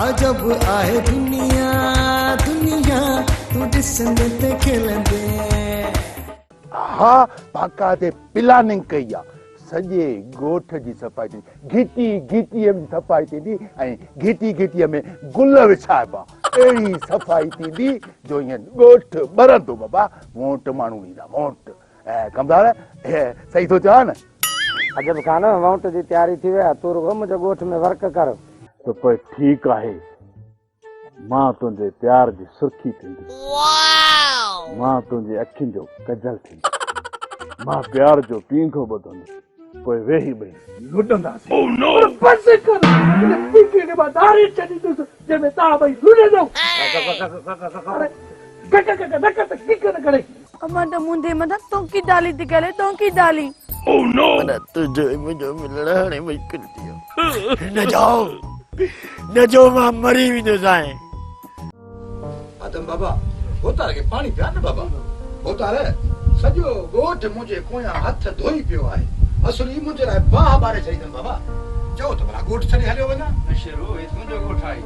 अजब आहे दुनिया दुनिया तू ॾिसंदे ते खेलंदे। हाँ बाकायदे प्लानिंग कई आहे सॼे ॻोठ जी सफ़ाई थींदी घिटीअ में सफ़ाई थींदी ऐं घिटीअ में गुल विछाइबा अहिड़ी सफ़ाई थींदी जो ईअं ॻोठ ॿरंदो बाबा। वोट माण्हू ईंदा वोट ऐं कमदार सही थो चवां न। अजब खान वोट जी तयारी थी वई तूं रुगो मुंहिंजे ॻोठ में वर्क कर। त पोइ ठीकु आहे मां तुंहिंजे प्यार जी सुर्खी थींदुसि मां तुंहिंजे अखियुनि जो कजल थींदुसि मां प्यार जो पींघो ॿुधंदुसि पोइ वेही ॿई लुॾंदासीं। बस कर इन पीके के बाद दारी चली तो जब ता भाई लुड़े दो अरे कक किक न करे अमन मुंडे मत तो की डाली दिखले तो की डाली। ओ नो मन तुझे मुझे मिलना है मुश्किल थी न जाओ मां मरी भी न जाए। आदम बाबा होता रे पानी पिया न बाबा होता रे सजो गोठ मुझे कोया हथ धोई पियो आहे असली मुझे लाइ बाह बारे चाहिए बाबा जो तो भला गोठ छड़ी हलियो वना नशरो इस मुझे गोठ आई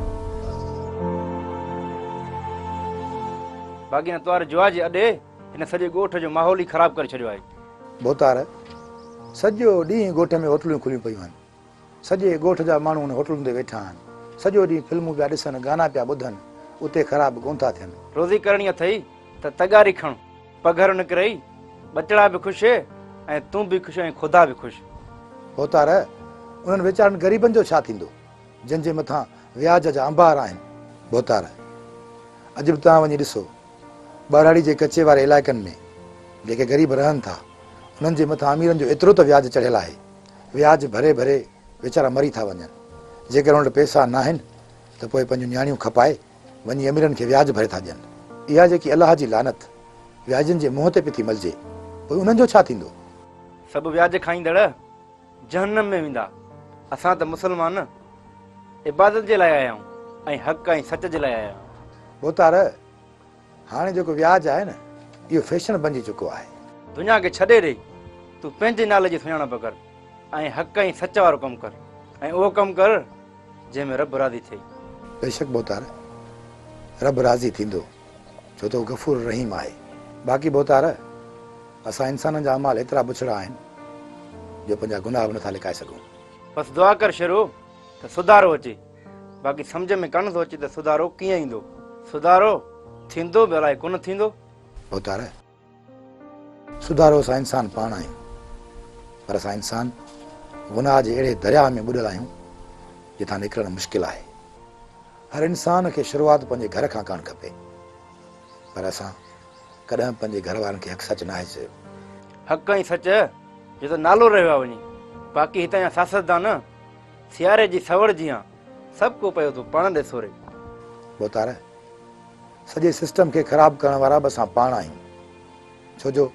बाकी न तोर जुआ जे अडे इन सजे गोठ जो माहौल ही खराब कर छड़ियो आहे। बोतार सजो डी गोठ में होटलूं खुली पयूं आहिनि सजे गोठ जा माण्हू उन होटलुनि ते वेठा आहिनि सजो डी फिल्मूं पिया ॾिसनि गाना पिया ॿुधनि उते ख़राब कोन था थियनि। रोज़ी करणी अथई त तगारी खण पघर निकिरई बचड़ा भी खुश ऐं तूं भी खुश ऐं खुदा भी खुश। बोतार उन्हनि वीचारनि ग़रीबनि जो छा थींदो जंहिंजे मथां व्याज जा अंबार आहिनि। बोतार अॼु बि तव्हां वञी ॾिसो ॿाराड़ी जे कचे वारे इलाइक़नि में जेके ग़रीब रहनि था उन्हनि जे मथां अमीरनि जो एतिरो त व्याज चढ़ियल आहे व्याज भरे भरे वीचारा मरी था वञनि। जेकर हुन वटि पैसा न आहिनि त पोइ पंहिंजूं नियाणियूं खपाए वञी अमीरनि खे व्याज भरे था ॾियनि। इहा जेकी अलाह जी लानत व्याजनि जे मुंहं ते पई थी मलजे पोइ उन्हनि जो छा थींदो। सभु व्याज खाईंदड़ जहन्नम में वेंदा। असां त मुसलमान इबादत जे लाइ आया आहियूं ऐं हक़ ऐं सच जे लाइ आया आहियूं। बोतार हाणे जेको व्याज आहे न इहो फैशन बणिजी चुको आहे। दुनिया खे छॾे ॾे तूं पंहिंजे नाले जी सुञाणप कर ऐं हक़ ऐं सच वारो कमु कर ऐं उहो कमु कर जंहिंमें रब राज़ी थिए। बेशक बोतार रब राज़ी थींदो छो त उहो गफ़ूर रहीम आहे। बाक़ी बोतार असां इंसाननि जा अमाल एतिरा बुछड़ा आहिनि जो पंहिंजा गुनाह बि नथा लिकाए सघूं। बसि दुआ कर शरो त सुधारो अचे बाक़ी सम्झ में कान थो अचे त सुधारो कीअं ईंदो। सुधारो थींदो बि अलाए कोन थींदो। बोतार सुधारो असां इंसान पाण आहियूं पर असां इंसान गुनाह जे अहिड़े दरिया में ॿुॾल आहियूं जिथां निकिरणु मुश्किल आहे। हर इंसान खे शुरूआत पंहिंजे घर खां करणु खपे पर असां कॾहिं पंहिंजे घर वारनि खे हक़ सच न आहे चयो। हक़ ऐं सच जो त नालो रहियो आहे वञी बाक़ी हितां जा सियासतदान सियारे जी सवड़ जी सभु को पियो थो पाण ॾे सोरे। बोतार सॼे सिस्टम खे ख़राब करण वारा बि असां पाण आहियूं छो जो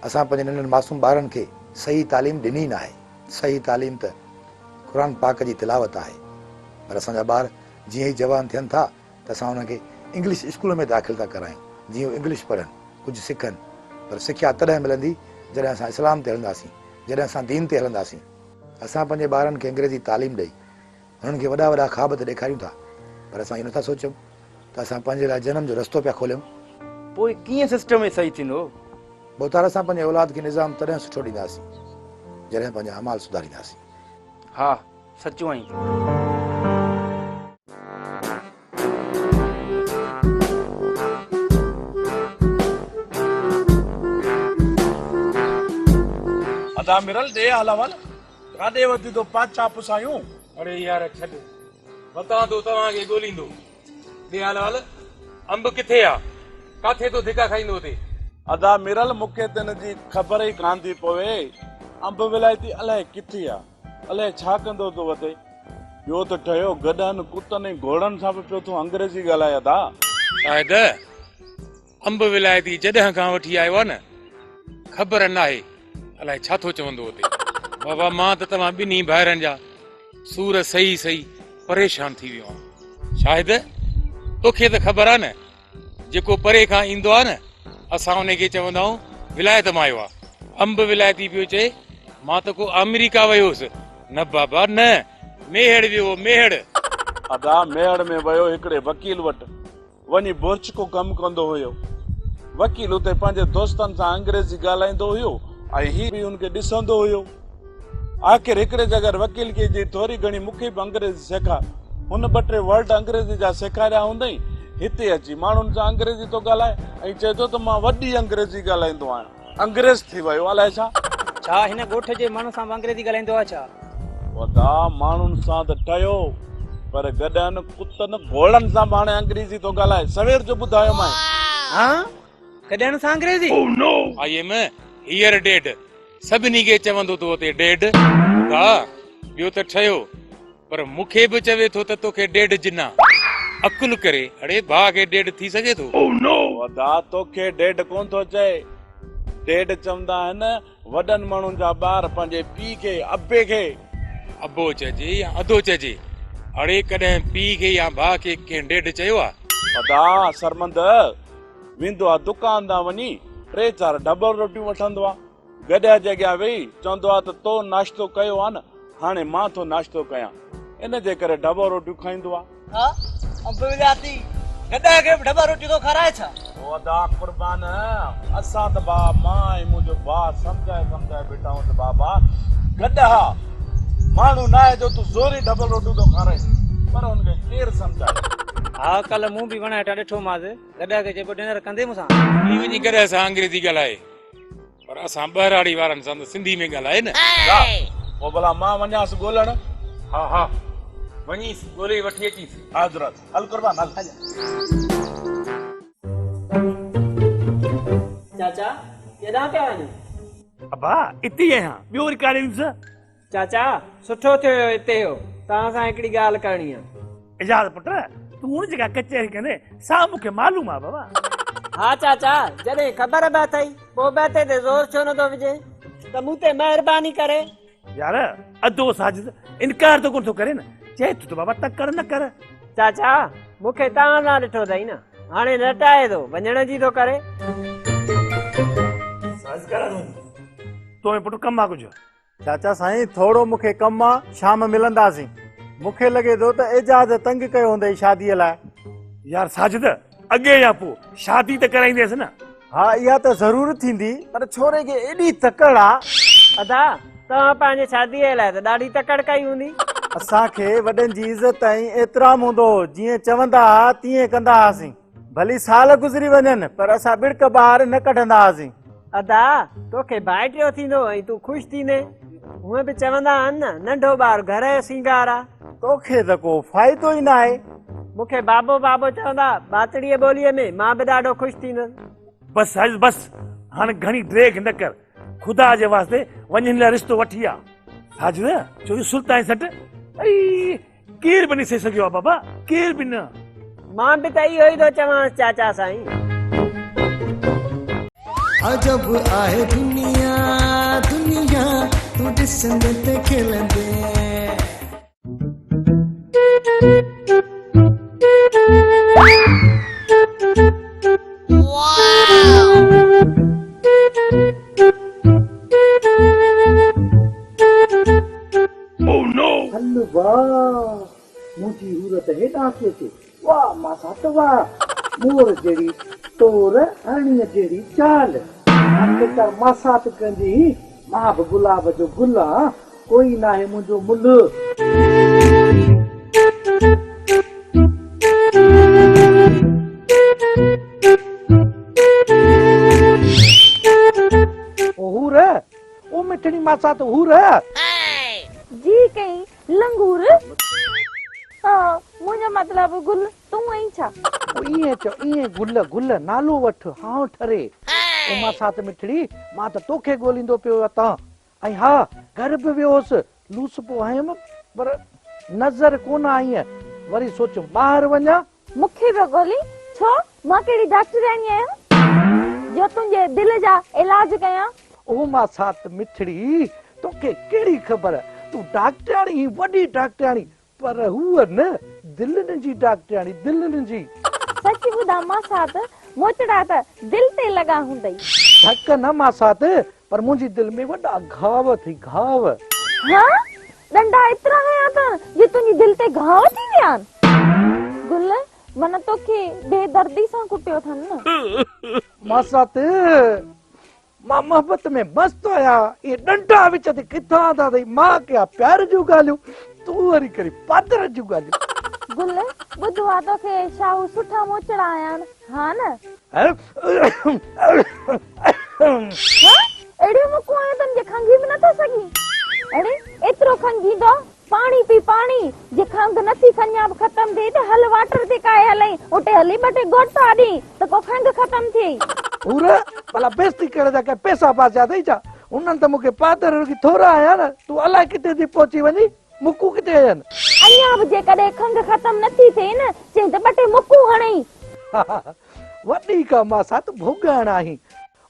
असां पंहिंजे नंढनि मासूम ॿारनि खे सही तालीम ॾिनी न आहे। सही तालीम त क़ुर पाक जी तिलावत आहे पर असांजा ॿार जीअं ई जवान थियनि था त असां हुनखे इंग्लिश स्कूल में दाख़िल था करायूं जीअं इंग्लिश पढ़नि कुझु सिखनि पर सिख्या तॾहिं मिलंदी जॾहिं असां इस्लाम ते हलंदासीं जॾहिं असां दीन ते हलंदासीं। असां पंहिंजे ॿारनि खे अंग्रेज़ी तालीम ॾेई हुननि खे वॾा वॾा ख़्वाब त ॾेखारियूं था पर असां इहो नथा सोचूं त असां पंहिंजे लाइ जनम जो रस्तो पिया खोलियूं। पोइ कीअं सिस्टम में सही थींदो। बोतार असां पंहिंजे औलाद खे निज़ाम तॾहिं सुठो ॾींदासीं जॾहिं पंहिंजा अमाल सुधारींदासीं। हा सचो आई। अदा मिरल दे हलावल काडे वधी तो पाचा पुसायूं। अरे यार छॾ बता तो तव्हां खे ॻोल्हींदो दे हलावल अंब किथे आ काथे तो धिका खाईंदो ते। अदा मिरल मूंखे त हिन जी ख़बर ई कान थी पवे अंब विलायती अलाए किथे आ अलाए छा कंदो तो वते ॿियो त ठहियो गॾनि कुतनि घोड़नि सां बि पियो तूं अंग्रेज़ी ॻाल्हाए अदा। शायद अंब विलायती जॾहिं खां वठी आयो आहे न ख़बर नाहे अलाए छा थो चवंदो हुते। बाबा मां त तव्हां ॿिन्ही भाइरनि जा सूर सही सही परेशान थी वियो आहियां। शायद तोखे त ख़बर आहे न जेको परे खां ईंदो आहे न असां उनखे चवंदा आहियूं विलायत मां आयो आहे। अंब विलायती पियो चए मां त को अमेरिका वियोसि न बाबा न मेहड़ वियो मेहड़। अदा मेड़ में वियो हिकिड़े वकील वटि वञी बुर्च को कमु कंदो हुयो। वकील उते पंहिंजे दोस्तनि सां अंग्रेजी ॻाल्हाईंदो हुयो ऐं ही बि उनखे ॾिसंदो हुयो। आख़िर हिकिड़े जगह वकील खे जी थोरी घणी मूंखे बि अंग्रेजी सेखार। हुन ॿ टे वर्ड अंग्रेजी जा सेखारिया हूंदई। हिते अची माण्हुनि सां अंग्रेजी थो ॻाल्हाए ऐं चए थो त मां वॾी अंग्रेजी ॻाल्हाईंदो आहियां। अंग्रेज थी वियो अलाए छा। छा हिन ॻोठ जे माण्हू सां अंग्रेजी ॻाल्हाईंदो आहे छा? वॾा माण्हुनि सां त ठहियो पर गॾनि कुतनि घोड़नि सां बि हाणे अंग्रेजी थो ॻाल्हाए। सवेर जो ॿुधायो मां। हाँ कॾहिं सां अंग्रेजी? आई एम हियर डेड सभिनी खे चवंदो तो ते डेड हा ॿियो त ठहियो पर मूंखे बि चवे थो त तोखे डेड जिना अकुल करे अड़े भाउ खे डेड थी सघे थो। वॾा तोखे डेड कोन थो चए। डेड चवंदा आहिनि वॾनि माण्हुनि जा ॿार पंहिंजे पीउ खे अबे खे अबो चइजे या अधो चइजे। अड़े कॾहिं पीउ खे या भाउ खे कंहिं डेड चयो आहे? वॾा सरमंद वेंदो आहे दुकान तां वञी 3-4 डबल रोटियूं वठंदो आहे। गॾिया जॻह वेही चवंदो आहे त तो नाश्तो कयो आहे न हाणे मां थो नाश्तो कयां। इन जे करे डबल रोटियूं खाईंदो आहे। हाँ अंब विलाती गॾा खे डबा रोटी तो खाराए छा? वॾा कुर्बान असां त बा मां ऐं मुंहिंजो भाउ सम्झाए बीठा आहियूं त बाबा गॾा माण्हू न आहे जो तूं ज़ोरी डबल रोटियूं थो खाराए पर हुनखे केरु सम्झाए। हाँ कल मूं बि वणा हेठां ॾिठो मांसि गॾा खे चइबो डिनर कंदे मूंसां। ई वञी करे असां अंग्रेजी ॻाल्हाए पर असां ॿहिराड़ी वारनि सां त सिंधी में ॻाल्हाए न। पोइ भला मां वञासि ॻोल्हण। हा हा वञी ॻोल्हे वठी अचीसि। हज़रत हल कुर्बान हल। चाचा केॾां पिया वञो? अबा इते ई आहियां ॿियो वरी काॾे वेंदुसि। चाचा सुठो थियो हिते हो तव्हां सां हिकिड़ी ॻाल्हि करणी आहे। इजाज़त पुट तूं हुन जॻह कचहरी कंदे सा मूंखे मालूम आहे बाबा। हाँ चाचा जॾहिं ख़बर बि अथई पोइ बि ते ज़ोर छो नथो विझे त मूं ते महिरबानी करे। यार अधो साजिद इनकार तो कोन थो करे न चए तूं त बाबा तकड़ न कर। चाचा मूंखे तव्हां सां ॾिठो अथई न हाणे नटाए थो वञण जी थो करे। तो पुट कम आहे कुझु? चाचा साईं थोरो मूंखे कमु आहे शाम मिलंदासीं। मूंखे लॻे थो त एजाज़ तंग कयो हूंदई शादीअ लाइ। यार साजिद अॻे या पोइ शादी त कराईंदेसि न। हा इहा त ज़रूर थींदी पर छोरे खे एॾी तकड़ आहे। अदा तव्हां पंहिंजे शादीअ लाइ त ॾाढी तकड़ कई हूंदी। असांखे वॾनि जी इज़त ऐं एतिराम हूंदो जीअं चवंदा हुआ तीअं कंदा हुआसीं। भली साल गुज़री वञनि पर असां बिड़क ॿाहिरि न कढंदा हुआसीं। अदा तोखे भाइटियो थींदो ऐं तूं ख़ुशि थींदे। हूअं बि चवंदा आहिनि न नंढो ॿारु घर जो सिंगार आहे। तोखे त को फ़ाइदो ई न आहे। मूंखे बाबो बाबो चवंदा बातड़ीअ ॿोलीअ में मां बि ॾाढो ख़ुशि थींदुसि। बस साजिद बस हाणे घणी ड्रेग न कर खुदा जे वास्ते वञण लाइ रिश्तो वठी आ। साजिद छो सुल्तान सट केर बि न सही सघियो आहे बाबा केर बि न। मां बि त इहो ई थो चवांसि चाचा साईं। अजब आहे दुनिया दुनिया तूं ॾिसंदे ते खिलंदे। हल वाह मुंहिंजी सूरत हेॾां थी अचे। वाह मासा त वाह मोर जहिड़ी तोर हणीअ जहिड़ी चाल। आख़िरकार मासा त कंदी मां बि गुलाब जो गुल आहियां कोई न आहे मुंहिंजो मुल। हूर ओ मिठड़ी मासा तो हूर जी कहीं लंगूर। हाँ मुझे मतलब गुल तू आई छा? इएं चो इएं गुल गुल नालो वठ हां ठरे। ओ मासा त मिठड़ी मां त तोखे ॻोल्हींदो पियो अतां ऐं हा घर बि वियोसि लूस पियो आयमि पर नज़र कोन आई वरी सोचियो ॿाहिरि वञा। मूंखे बि ॻोल्ही छो मां कहिड़ी डॉक्टरानी आहियां जो तुंहिंजे दिलि जा इलाज कयां। ओ मासा त मिठड़ी तोखे कहिड़ी ख़बर तूं डॉक्टराणी वॾी डॉक्टराणी पर हूअ न दिलनि जी डॉक्टराणी दिलनि जी। सच ॿुधा मासा त मोचड़ा त दिल ते लॻा हूंदई। धक न मासा त पर मुंहिंजी दिलि में वॾा घाव थी घाव। हाँ डंडा एतिरा हया अथनि जे तुंहिंजी दिलि ते घाव थी विया आहिनि। गुल मन तोखे बेदर्दी सां कुटियो अथनि न। मासात मां मोहब्बत में मस्त आया, ये डंडा विच ते किथां था अथई। मां कया प्यार जूं ॻाल्हियूं, तूं वरी करी पादर जूं ॻाल्हियूं। गुल ॿुधो आहे तोखे शाहू सुठा मोचड़ा आया आहिनि, हा न? अहिड़ियूं मुकूं आयूं अथनि जे खंघी बि नथो सघी। अड़े एतिरो खंघींदो, पाणी पी पाणी। जे खंघ नथी खञाब ख़तम थिए त हल वाटर ते काए हलई, उते हली ॿ टे घोटा ॾी त को खंघ ख़तम थिए। पूरा भला बेइज्जती करे जा के पैसा पासिया अथई छा? उन्हनि त मूंखे पादर रुॻी थोरा आया न। तूं अलाए किथे थी पहुची वञी, मुकूं किथे आहिनि? अञा बि जेकॾहिं खंघ ख़तम नथी थिए न, चई त ॿ टे मुकूं हणई। वॾी का मासात भोॻण आहीं।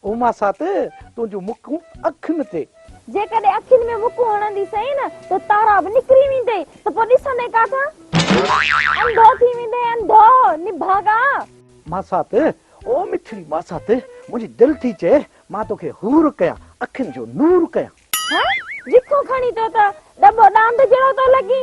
ओ मासात तुंहिंजूं मुकूं अखियुनि ते। जेकॾहिं अखियुनि में मुकूं हणंदी सही न त तारा बि निकिरी वेंदे, त पोइ ॾिसंदे काथां? अंधो थी वेंदे, अंधो निभागा। मासात ओ मिठड़ी मासात, मुंहिंजी दिलि थी चए मां तोखे हूर कयां, अखियुनि जो नूर कयां। जिखो खणी तो त डबो डांड जहिड़ो तो लगी।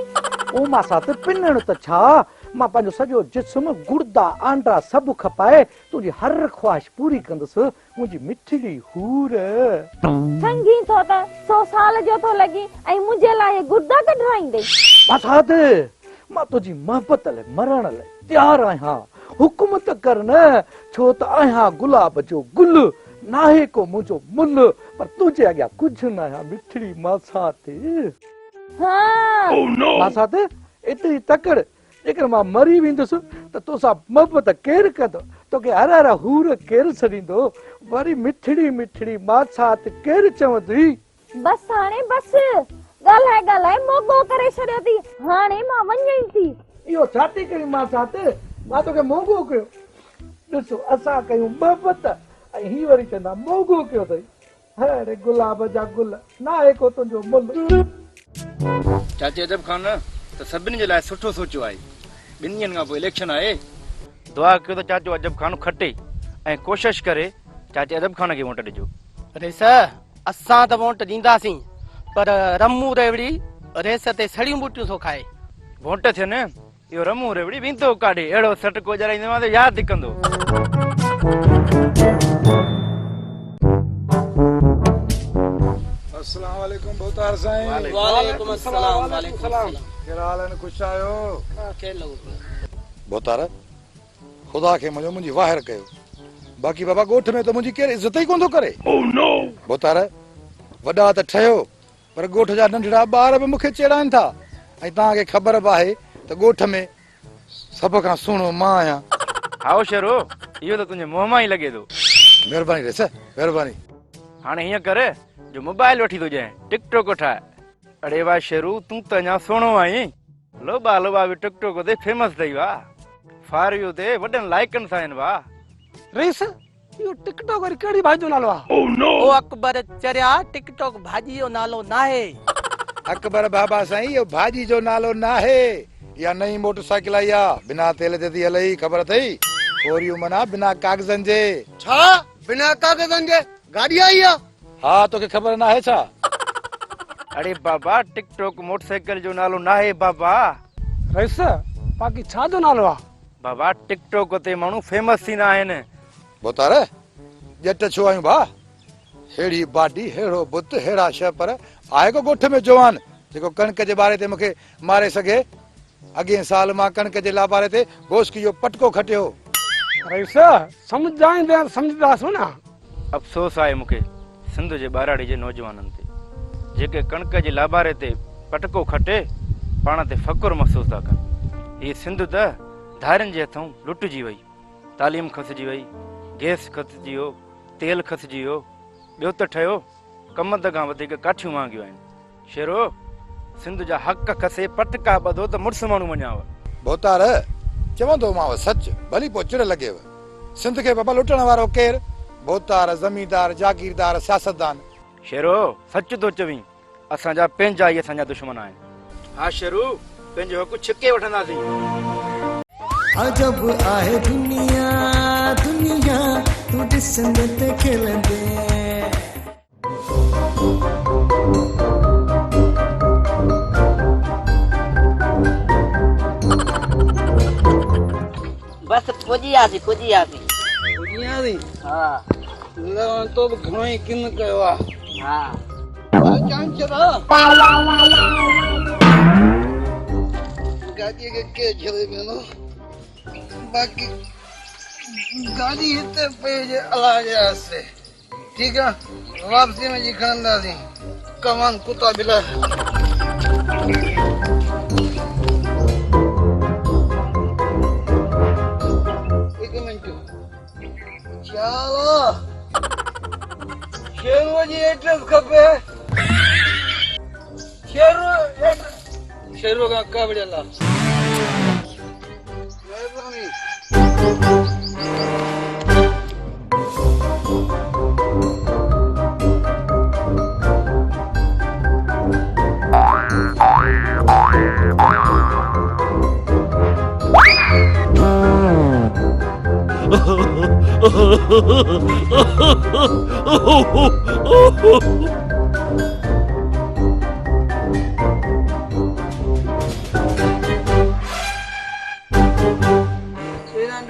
ओ मासात पिनण त छा, मां पंहिंजो सॼो जिस्म गुर्दा आंडा सभु खपाए तुंहिंजी हर ख्वाहिश पूरी कंदुसि। मुंहिंजी मिठड़ी हूर संगी तो त 100 साल जो तो लगी ऐं मुंहिंजे लाइ गुर्दा कढाईंदे। मासात मां तुंहिंजी मोहबत लाइ मरण लाइ तयार आहियां। हुकुम त कर न, छो त आहियां गुलाब जो गुल, नाहे को मुंहिंजो मुल, पर तुंहिंजे अॻियां कुझु न आहियां मिठड़ी मासात। मासात एतिरी तकड़, जेकर मां मरी वेंदुसि त तोसां मोहबत केरु कंदो? तोखे हर हर हूर केरु छॾींदो? वरी मिठड़ी मिठड़ी मासात केरु चवंदी? बस हाणे बस, ॻाल्हाए ॻाल्हाए मोगो करे छॾियो थी। हाणे मां वञई थी। इहो छा थी करी मासात? मां तोखे मोगो कयो? ॾिसो असां कयूं मोहबत ऐं ही वरी चवंदा मोगो कयो अथई। अरे गुलाब जा गुल, नाहे को तुंहिंजो मुल। चाची अजब खान त सभिनी जे लाइ सुठो सोचियो आहे। 2 ॾींहंनि खां पोइ इलेक्शन आहे, दुआ कयो त चाचो अजब खान खटे ऐं कोशिश करे चाची अजब खान खे वोट ॾिजो। रेस असां त वोट ॾींदासीं, पर रमू रेवड़ी रेस ते सड़ियूं बूटियूं थो खाए। वोट थिए न, इहो रमू रेवड़ी वेंदो काॾे, अहिड़ो सटको जराईंदो यादि कंदो। अस्सलाम वालेकुम बोतार साईं। वालेकुम अस्सलाम। वालेकुम सलाम। कहिड़ा हाल आहिनि? ख़ुशि आहियो? खेल लॻो बोतार, ख़ुदा खे मुंहिंजी वाहिर कयो, बाक़ी बाबा ॻोठ में त मुंहिंजी केरु इज़त ई कोन थो करे। बोतार वॾा त ठहियो, पर ॻोठ जा नंढड़ा ॿार बि मूंखे चेड़ाइनि था। ऐं तव्हांखे ख़बर बि आहे त ॻोठ में सभ खां सुहिणो मां आहियां। हाओ शेरो, इहो त तुंहिंजे मुंहं मां ई लॻे थो। महिरबानी रेस, महिरबानी। हाणे हीअं कर जो मोबाइल वठी थो जाए, टिकटॉक ठाहे। अड़े वाह शेरू, तूं त अञा सुहिणो आहीं। लोबा लोबा बि टिकटॉक ते फेमस अथई वाह। फारियो ते वॾनि लाइकनि सां आहिनि वाह। रेस इहो टिकटॉक वरी कहिड़ी भाॼी जो नालो आहे? ओ अकबर चरिया टिकटॉक भाॼी जो नालो नाहे। अकबर बाबा साईं, इहो भाॼी जो नालो नाहे। इहा नई मोटरसाइकिल आई आहे, बिना तेल ते थी हलई, ख़बर अथई? कोरियूं मना बिना कागज़नि जे। छा बिना कागज़नि जे गाॾी आई आहे? हा, तोखे ख़बर न आहे छा? अरे बाबा, टिकटॉक मोटरसाइकिल जो नालो नाहे बाबा। रेस बाक़ी छा जो नालो आहे? बाबा टिकटॉक ते माण्हू फेमस थींदा आहिनि। बोतार ॼट छो आहियूं भा? हेड़ी बाडी, हेड़ो बुत, हेड़ा शह, पर आहे को ॻोठ में जवान जेको कणक जे बारे ते मूंखे मारे सघे? अॻे साल मां कणक जे लाबारे ते गोश्त जो पटको खटियो। रेस सम्झाईंदे सम्झदासूं न। अफ़सोस आहे मूंखे सिंध जे ॿाराड़ी जे नौजवाननि ते, जेके कणक जे लाबारे ते पटको खटे पाण ते फ़कुर महसूस था कनि। हीअ सिंध त धारियुनि जे हथों लुटिजी वई। तालीम खसिजी वई, गैस खसिजी वियो, तेल खसिजी वियो, ॿियो त ठहियो कमंद खां वधीक काठियूं महांगियूं आहिनि। शेरो, सिंध जा हक़ खसे पटका ॿधो त मुड़ुस माण्हू मञाव। बोतार चवंदो मांव सच, भली पोइ चिड़ लॻेव। सिंध खे बाबा लुटण वारो केरु? बोतार, ज़मींदार, जागीरदार, सियासतदान। शेरो सच थो चवीं, असांजा पंहिंजा ई असांजा दुश्मन आहिनि। हा शेरू, पंहिंजो हक़ छिके वठंदासीं। अजब आहे दुनिया दुनिया, तूं ॾिसंदे ते खिलंदे। बस पुॼियासीं पुॼियासीं पुॼियासीं हा लवण तो बि घणो ई किन कयो आहे हा गाॾीअ खे केरु छॾे वेंदो बाक़ी गाॾी हिते पई हुजे अलाह जे आसे ठीकु आहे वापसी में जी खणंदासीं कमान कुता बिला हिकु मिंट चलो शेरूअ जी एड्रेस खपे शेरूअ खां कावड़ियल आहे महिरबानी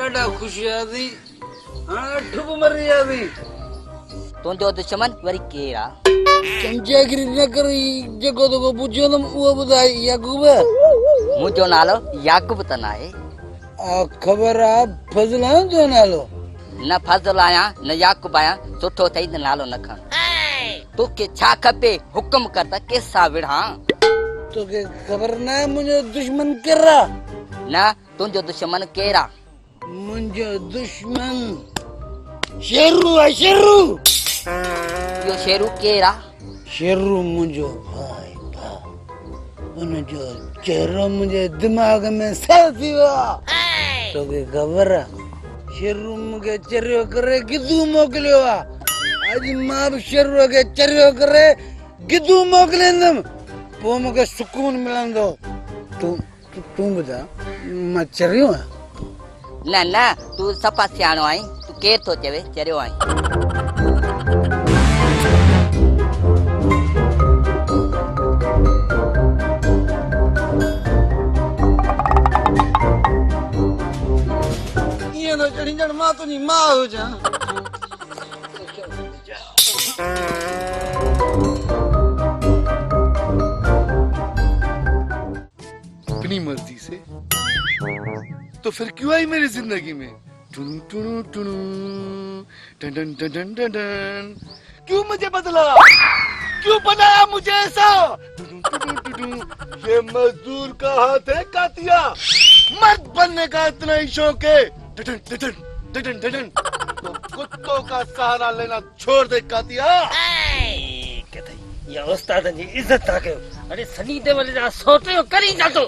ॾाढा ख़ुशियासीं हाणे ठुब मरी वियासीं तुंहिंजो दुश्मन वरी केरु आहे चमचागिरी न करी जेको तोखे पुछियोमि उहो ॿुधाई याकूब मुंहिंजो नालो याकूब त न आहे ख़बर आहे फज़ल आहे तुंहिंजो नालो न फज़ल आहियां न याकूब आहियां सुठो अथई त नालो न खण तोखे छा खपे हुकुम कर त केसां विढ़ां तोखे ख़बर न आहे मुंहिंजो दुश्मन केरु आहे न तुंहिंजो दुश्मन केरु आहे मुंहिंजो दुश्मन शेरू आहे शेरू इहो शेरू केरु आहे शेरू मुंहिंजो भाई हुनजो चहिरो मुंहिंजे दिमाग़ में सर थी वियो आहे तोखे ख़बर आहे शेरू मूंखे चरियो करे गिदू मोकिलियो आहे अॼु मां बि शेरूअ खे चरियो करे गिदू मोकिलींदुमि पोइ मूंखे सुकून मिलंदो तूं ॿुधाए मां चरियो आहियां न न तूं सफ़ा सियाणो आहीं तूं केरु थो चवे चरियो आहीं ईअं थो चढ़ी ॼण मां तुंहिंजी माउ हुजां अपनी मर्जी से तो फिर क्यों आई मेरी जिंदगी में टुनु टुनु टुनु टन टन टन टन टन टन क्यों मुझे बदला क्यों बनाया मुझे ऐसा टुनु टुनु टुनु ये मजदूर का हाथ है कातिया मर्द बनने का इतना ही शौक है टन टन टन टन टन तो कुत्तों का सहारा लेना छोड़ दे कातिया या उस्तादन जी इज्जत था कयो अरे सनी देवल जा सोटियो करी जातो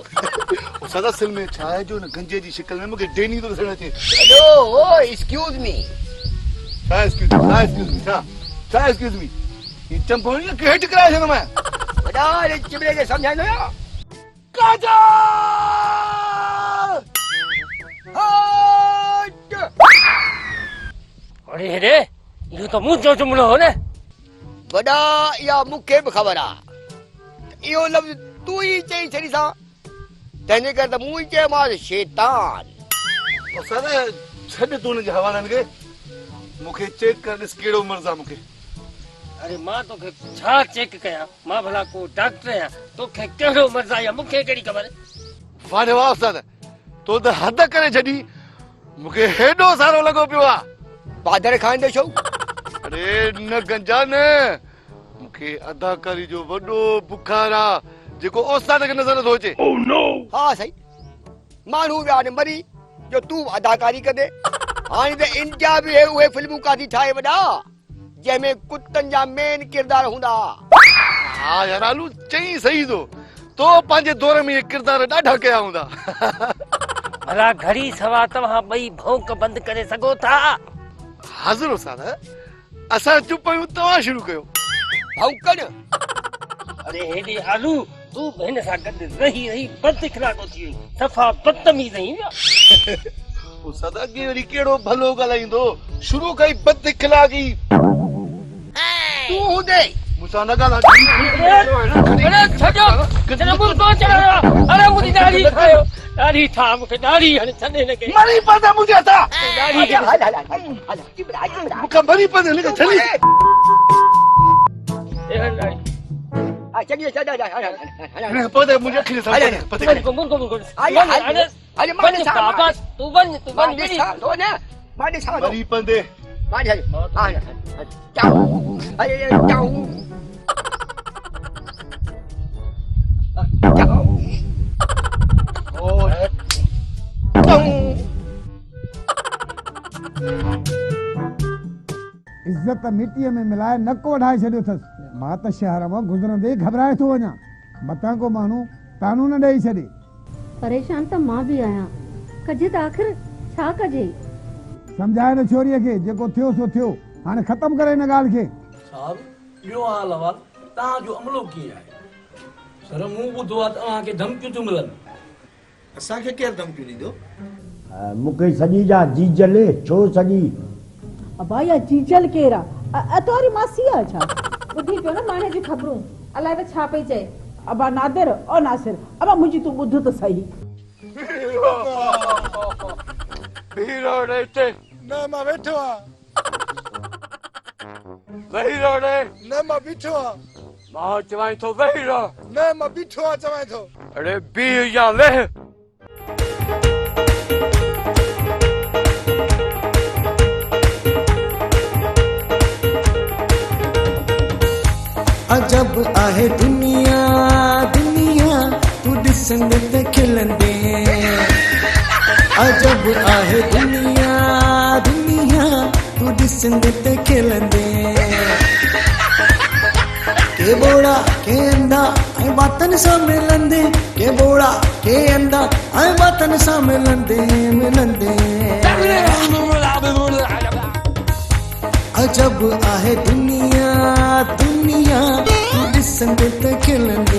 सदा सिल में छा है जो न गंजे जी शक्ल में मुझे डेनी तो दिसण अचे हेलो ओ एक्सक्यूज मी छा एक्सक्यूज मी ये चंपोनी के हेठ कराए छे मैं बड़ा रे चिबड़े के समझाइनो या काजा अरे रे यो तो मुंहिंजो जुमलो हो ने वॾा इहा मूंखे बि ख़बर आहे इहो लफ़्ज़ तूं ई चई छॾी सां तंहिंजे करे त मूं ई चयोमांसि शैतान ओ सदा छॾ तू उन जे हवालनि खे मूंखे चेक कर ॾिस कहिड़ो मर्ज़ आहे मूंखे अरे मां तोखे छा चेक कयां मां भला को डॉक्टर आहियां तोखे कहिड़ो मर्ज़ आहे मूंखे कहिड़ी ख़बर वाह वाह उस्ताद तो त हद करे छॾी मूंखे हेॾो सारो लॻो पियो आहे पादर खाईंदे छो अरे न गंजा न मूंखे अदाकारी जो वॾो बुखार आहे जेको उस्ताद खे नज़र नथो अचे हा सही माण्हू विया आहिनि मरी जो तूं अदाकारी कंदे हाणे त इंडिया बि उहे फिल्मूं काथी ठाहे वॾा जंहिंमें कुतनि जा मेन किरदार हूंदा हा यार आलू चई सही तो पंहिंजे दौर में इहे किरदार ॾाढा कया हूंदा भला घड़ी सवा तव्हां ॿई भौंक बंदि करे सघो था हाज़िर उस्ताद असां चुप आहियूं तव्हां शुरू कयो भौंकन अरे हेॾे आलू तूं हिन सां गॾु रही रही बद इखलाक़ो थी वई सफ़ा बदतमीज़ आहीं उस्ताद अॻे वरी कहिड़ो भलो ॻाल्हाईंदो शुरू खां ई बद इखलाक़ी तूं हूंदे मूंसां न ॻाल्हाए अरे छॾो किथे मुंह तो चढ़ायो अरे मुंहिंजी ॾाढी खायो ॾाढी ठा मूंखे ॾाढी हाणे छॾे हिनखे मरी पवंदे मुंहिंजे हथां मूंखे मरी पवंदे हिनखे छॾी पवंदे मुंहिंजे अखियुनि सां तूं वञ मरी पवंदे इज्जत मिट्टीअ में मिलाए नको वढाए छॾियो अथसि मां त शहर मां गुज़रंदे घबराए थो वञा मतां को माण्हू तानू न ॾेई छॾे परेशान त मां बि आहियां कजे त आख़िर छा कजे सम्झाए न छोरीअ खे जेको थियो सो थियो हाणे ख़तम करे हिन ॻाल्हि खे साहब ॿियो हाल अहवाल तव्हांजो अमलो कीअं आहे सर मूं ॿुधो आहे तव्हांखे धमकियूं थियूं मिलनि असांखे केरु धमकियूं ॾींदो मूंखे सॼी जा जीजल छो सॼी अबा या जीजल केरा अतवारी मासी आहे छा ॿुधी पियो न माणे जी ख़बरूं अलाए त छा पई चए अबा नादिर ओ नासिर अबा मुंहिंजी तूं ॿुध त सही भीड़ो हिते न मां वेठो आहियां वेही रहो न मां बीठो आहियां मां चवां थो वेही रहो न मां बीठो आहियां चवां थो अरे बीह या वेह अजब आहे दुनिया दुनिया तू ॾिसंदे त खिलंदे अजब आहे दुनिया दुनिया तू ॾिसंदे त खिलंदे के बोड़ा के अंधा ऐं बातन सां मिलंदे के बोड़ा के अंधा ऐं बातन सां मिलंदे अजब आहे दुनिया दुनिया तू ॾिसंदे त खिलंदे